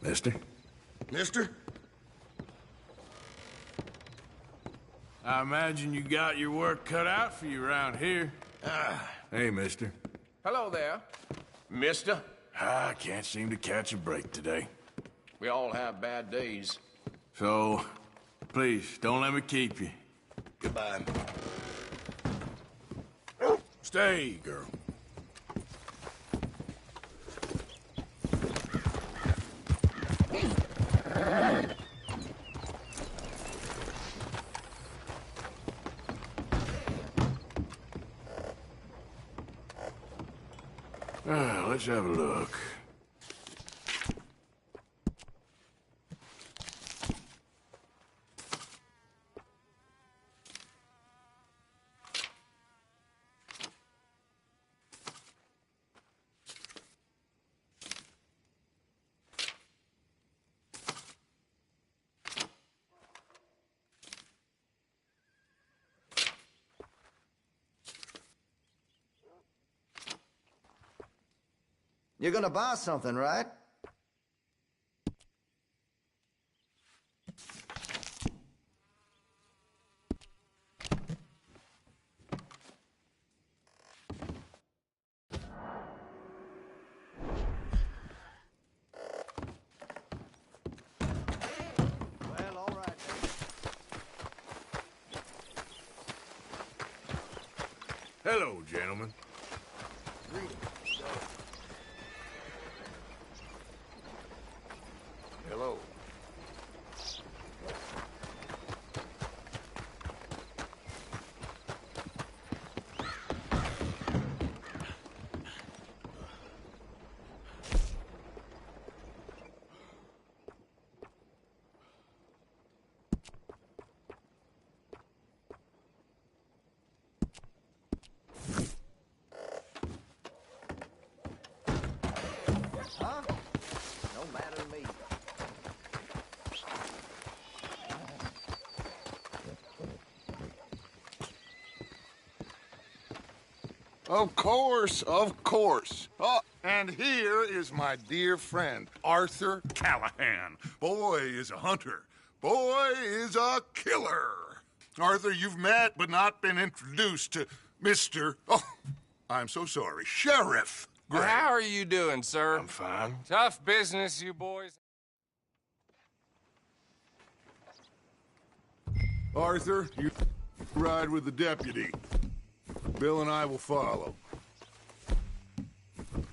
Mister? Mister? I imagine you got your work cut out for you around here. Hey, mister. Hello there, mister. I can't seem to catch a break today. We all have bad days. So, please, don't let me keep you. Goodbye. Stay, girl. Let's have a look. You're gonna buy something, right? Well, all right. Hello, gentlemen. Hello. Huh? Don't matter to me. Of course, of course. Oh, and here is my dear friend, Arthur Callahan. Boy is a hunter. Boy is a killer. Arthur, you've met but not been introduced to Mr. Oh, I'm so sorry, Sheriff Gray. How are you doing, sir? I'm fine. Tough business, you boys. Arthur, you ride with the deputy. Bill and I will follow.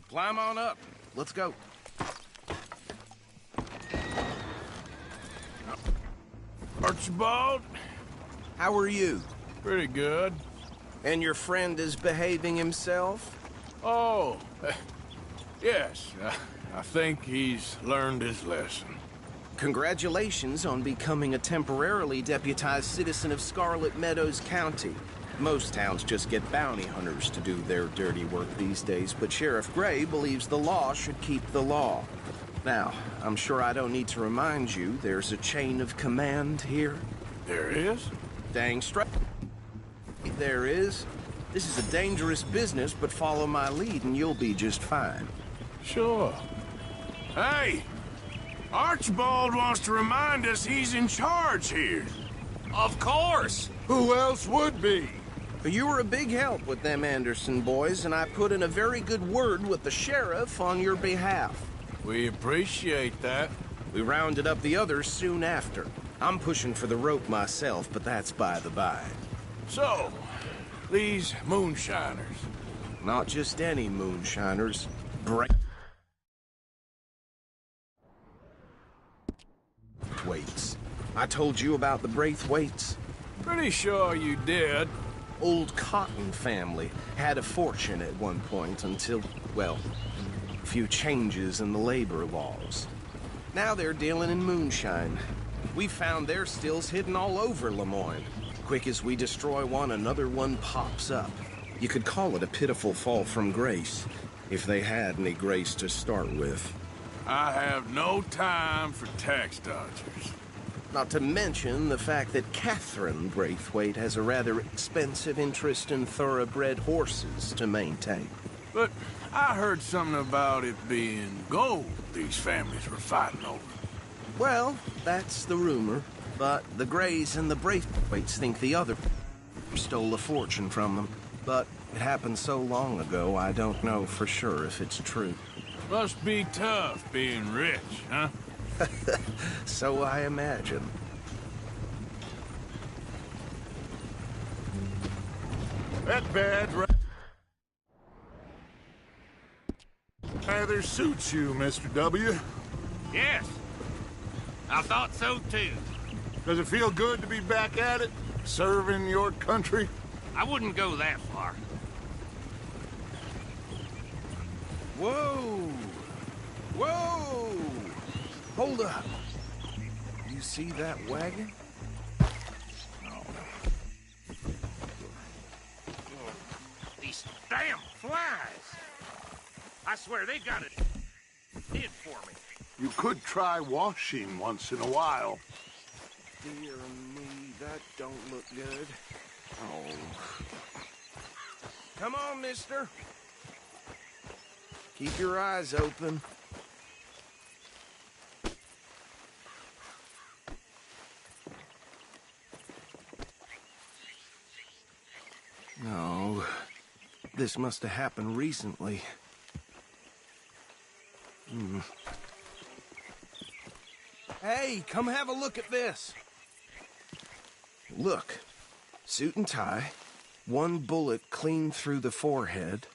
Climb on up. Let's go. Archibald? How are you? Pretty good. And your friend is behaving himself? Oh, yes. I think he's learned his lesson. Congratulations on becoming a temporarily deputized citizen of Scarlet Meadows County. Most towns just get bounty hunters to do their dirty work these days, but Sheriff Gray believes the law should keep the law. Now, I'm sure I don't need to remind you there's a chain of command here. There is? Dang straight. There is. This is a dangerous business, but follow my lead and you'll be just fine. Sure. Hey! Archibald wants to remind us he's in charge here. Of course. Who else would be? You were a big help with them Anderson boys, and I put in a very good word with the sheriff on your behalf. We appreciate that. We rounded up the others soon after. I'm pushing for the rope myself, but that's by the by. So, these moonshiners. Not just any moonshiners. Braithwaites. I told you about the Braithwaites? Pretty sure you did. Old Cotton family had a fortune at one point until, well, a few changes in the labor laws. Now they're dealing in moonshine. We found their stills hidden all over Lemoyne. Quick as we destroy one, another one pops up. You could call it a pitiful fall from grace, if they had any grace to start with. I have no time for tax dodgers. Not to mention the fact that Catherine Braithwaite has a rather expensive interest in thoroughbred horses to maintain. But I heard something about it being gold these families were fighting over. Well, that's the rumor. But the Greys and the Braithwaites think the other stole a fortune from them. But it happened so long ago, I don't know for sure if it's true. Must be tough being rich, huh? So I imagine. That bad rather suits you, Mr. W. Yes. I thought so too. Does it feel good to be back at it, serving your country? I wouldn't go that far. Whoa! Whoa! Hold up. You see that wagon? These damn flies. I swear they got it did for me. You could try washing once in a while. Dear me, that don't look good. Oh. Come on, mister. Keep your eyes open. No. This must have happened recently. Hey, come have a look at this. Look. Suit and tie. One bullet clean through the forehead.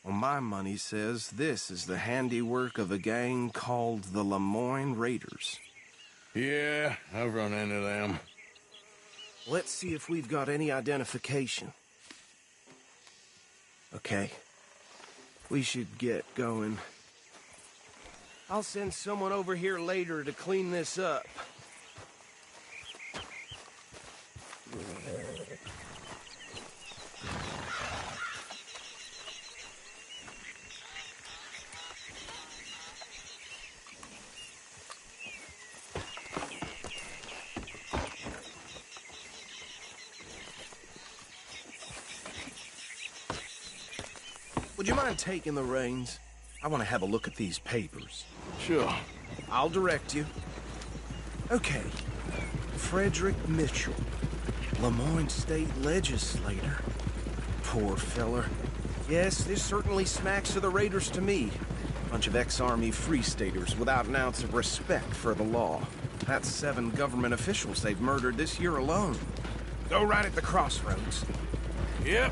Well, my money says this is the handiwork of a gang called the Lemoyne Raiders. Yeah, I've run into them. Let's see if we've got any identification. Okay. We should get going. I'll send someone over here later to clean this up. Would you mind taking the reins? I want to have a look at these papers. Sure. I'll direct you. Okay. Frederick Mitchell, Lemoyne State Legislator. Poor feller. Yes, this certainly smacks of the Raiders to me. Bunch of ex-Army Free Staters without an ounce of respect for the law. That's 7 government officials they've murdered this year alone. Go right at the crossroads. Yep.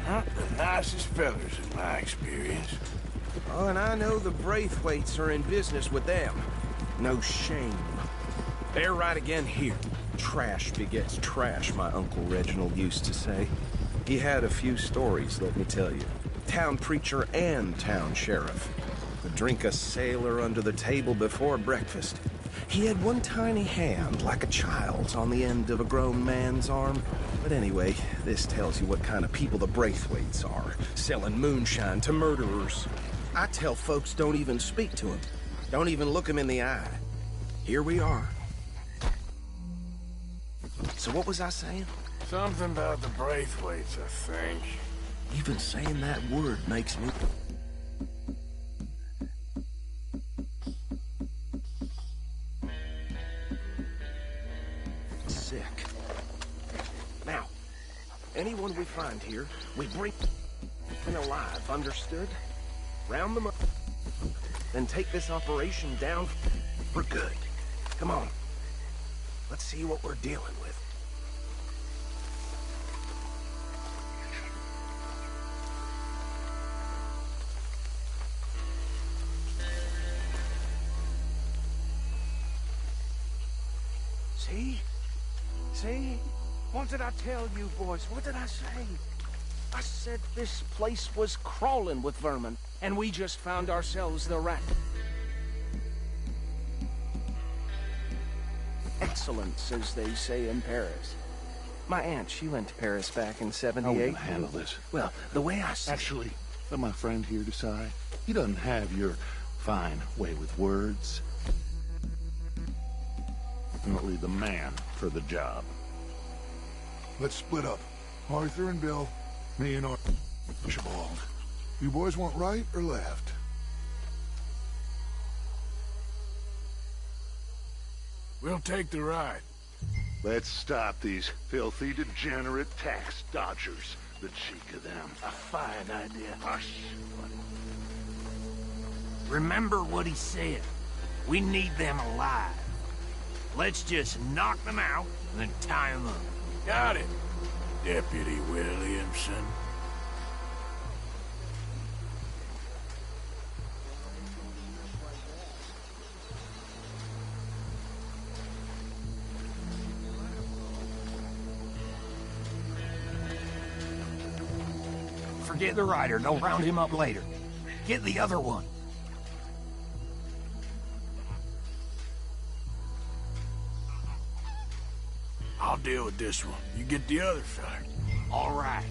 Not the nicest fellers in my experience. Oh, and I know the Braithwaites are in business with them. No shame. They're right again here. Trash begets trash, my Uncle Reginald used to say. He had a few stories, let me tell you. Town preacher and town sheriff. Would drink a sailor under the table before breakfast. He had one tiny hand, like a child's, on the end of a grown man's arm. But anyway, this tells you what kind of people the Braithwaites are, selling moonshine to murderers. I tell folks don't even speak to him. Don't even look him in the eye. Here we are. So what was I saying? Something about the Braithwaites, I think. Even saying that word makes me... sick. Now, anyone we find here, we bring them alive, understood? Round them up, then take this operation down for good. Come on. Let's see what we're dealing with. See? See? What did I tell you, boys? What did I say? I said this place was crawling with vermin, and we just found ourselves the rat. Excellence, as they say in Paris. My aunt, she went to Paris back in How are we '78. gonna handle this? Well, the way I see Actually, let my friend here decide. He doesn't have your fine way with words. Definitely the man for the job. Let's split up. Arthur and Bill, me and Archibald. You boys want right or left? We'll take the ride. Let's stop these filthy, degenerate tax dodgers. The cheek of them. A fine idea. Hush, buddy. Remember what he said. We need them alive. Let's just knock them out and then tie them up. Got it, Deputy Williamson. Forget the rider. Don't round him up later. Get the other one. I'll deal with this one. You get the other fella. All right.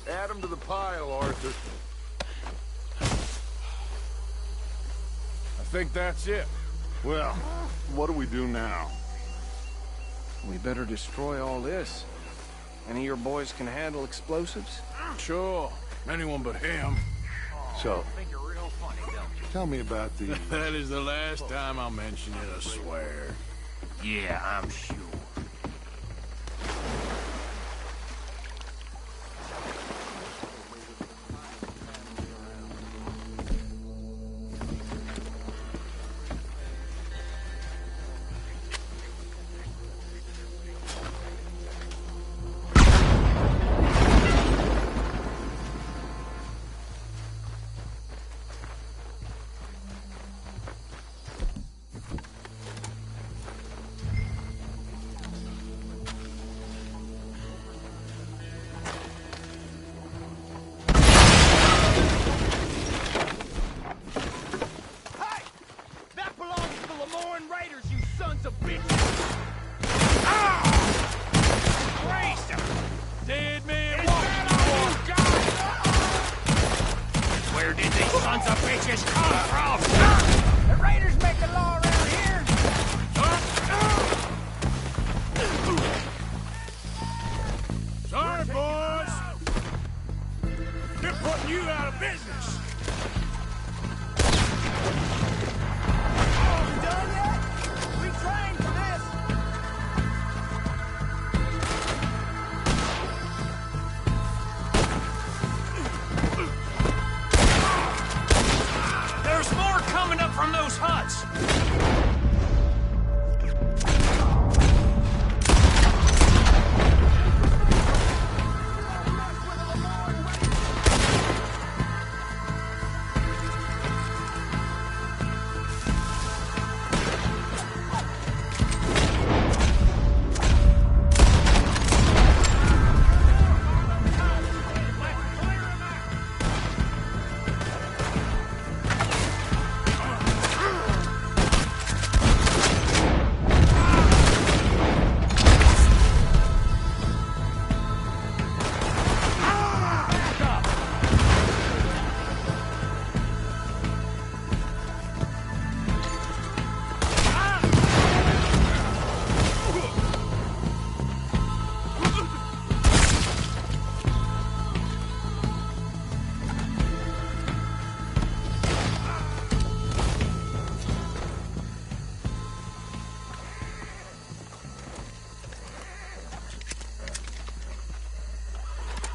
Add them to the pile, Arthur. I think that's it. Well, what do we do now? We better destroy all this. Any of your boys can handle explosives? Sure. Anyone but him. So, Think you're real funny, don't you? tell me about the... That is the last time I'll mention it, I swear. Yeah, I'm sure.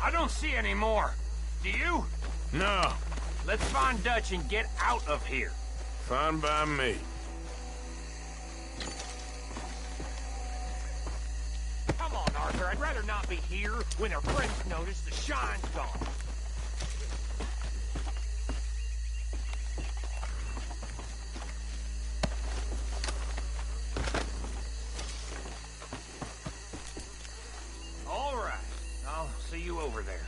I don't see any more. Do you? No, Let's find Dutch and get out of here. fine by me. Come on, Arthur. I'd rather not be here when our friends notice the shine's gone. All right. I'll see you over there.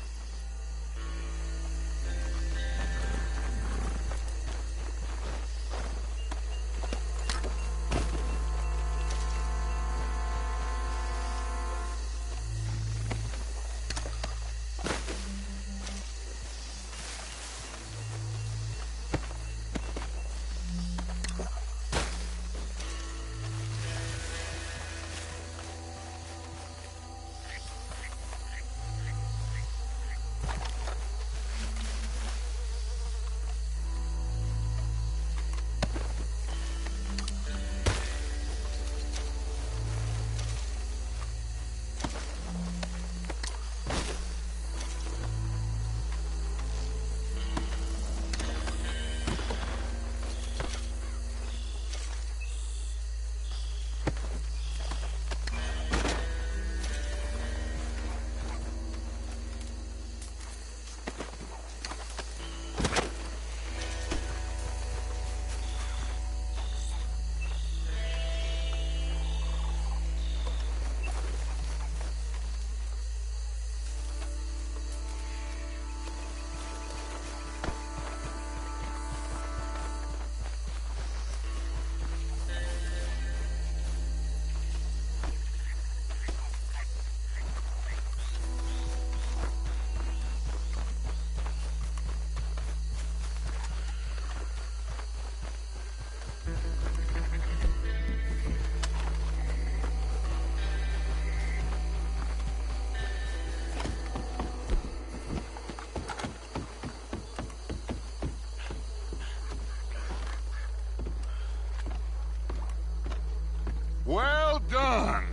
Well done.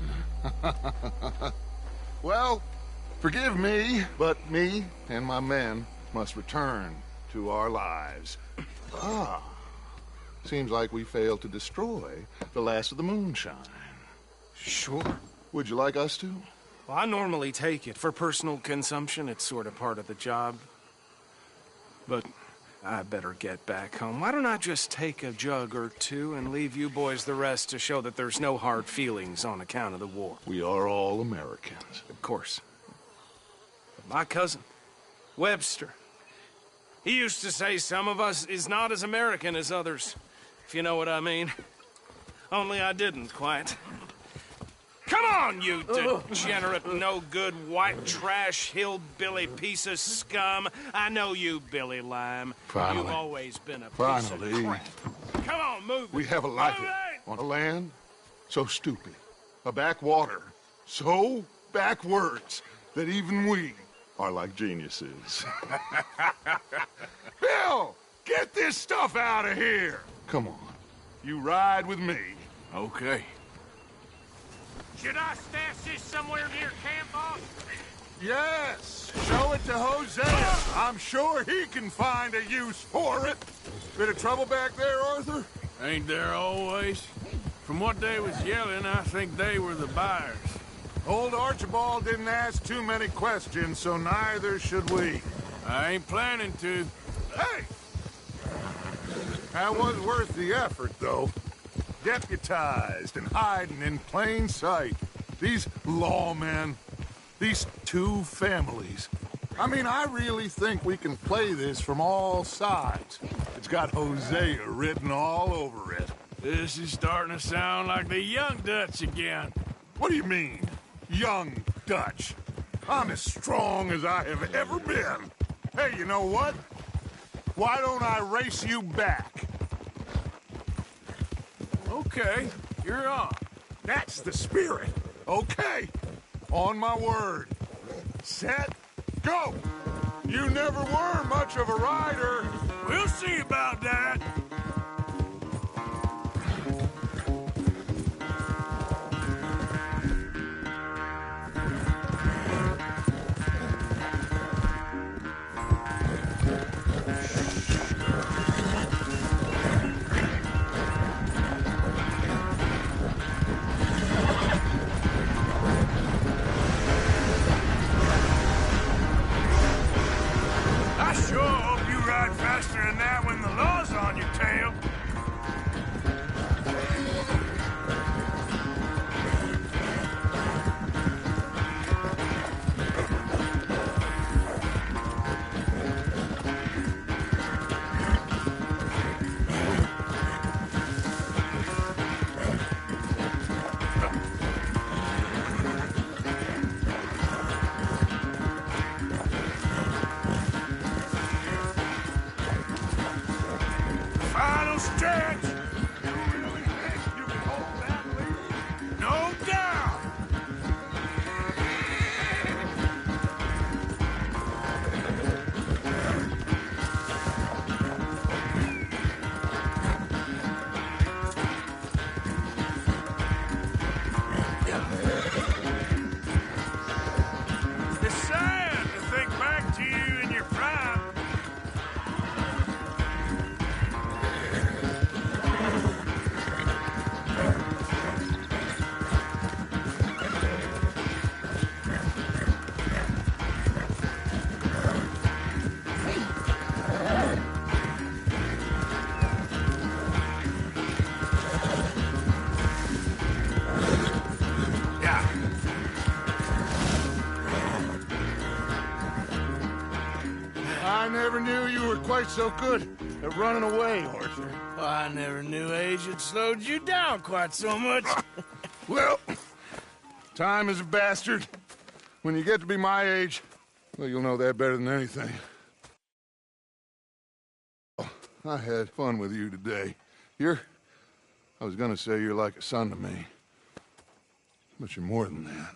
Well, forgive me, but me and my men must return to our lives. Seems like we failed to destroy the last of the moonshine. Sure. Would you like us to? Well, I normally take it. For personal consumption, it's sort of part of the job. But I better get back home. Why don't I just take a jug or two and leave you boys the rest to show that there's no hard feelings on account of the war? We are all Americans. Of course. But my cousin, Webster, he used to say some of us is not as American as others, if you know what I mean. Only I didn't quite. Come on, you degenerate, no-good, white trash, hillbilly piece of scum. I know you, Billy Lime. Finally. You've always been a piece Finally. of crap. Come on, move it. We have a life Move it! on a land so stupid, a backwater so backwards that even we are like geniuses. Bill, get this stuff out of here. Come on, you ride with me. Okay. Should I stash this somewhere near camp, boss? Yes, show it to Hosea. I'm sure he can find a use for it. Bit of trouble back there, Arthur? Ain't there always? From what they was yelling, I think they were the buyers. Old Archibald didn't ask too many questions, so neither should we. I ain't planning to. Hey! That was worth the effort, though. Deputized and hiding in plain sight. These lawmen, these two families. I mean, I really think we can play this from all sides. It's got Hosea written all over it. This is starting to sound like the young Dutch again. What do you mean, young Dutch? I'm as strong as I have ever been. Hey, you know what? Why don't I race you back? Okay, you're on. That's the spirit. Okay, on my word. Set, go! You never were much of a rider. We'll see about that. never knew you were quite so good at running away, Arthur. I never knew age had slowed you down quite so much. Well, time is a bastard. When you get to be my age, well, you'll know that better than anything. I had fun with you today. I was gonna say you're like a son to me. But you're more than that.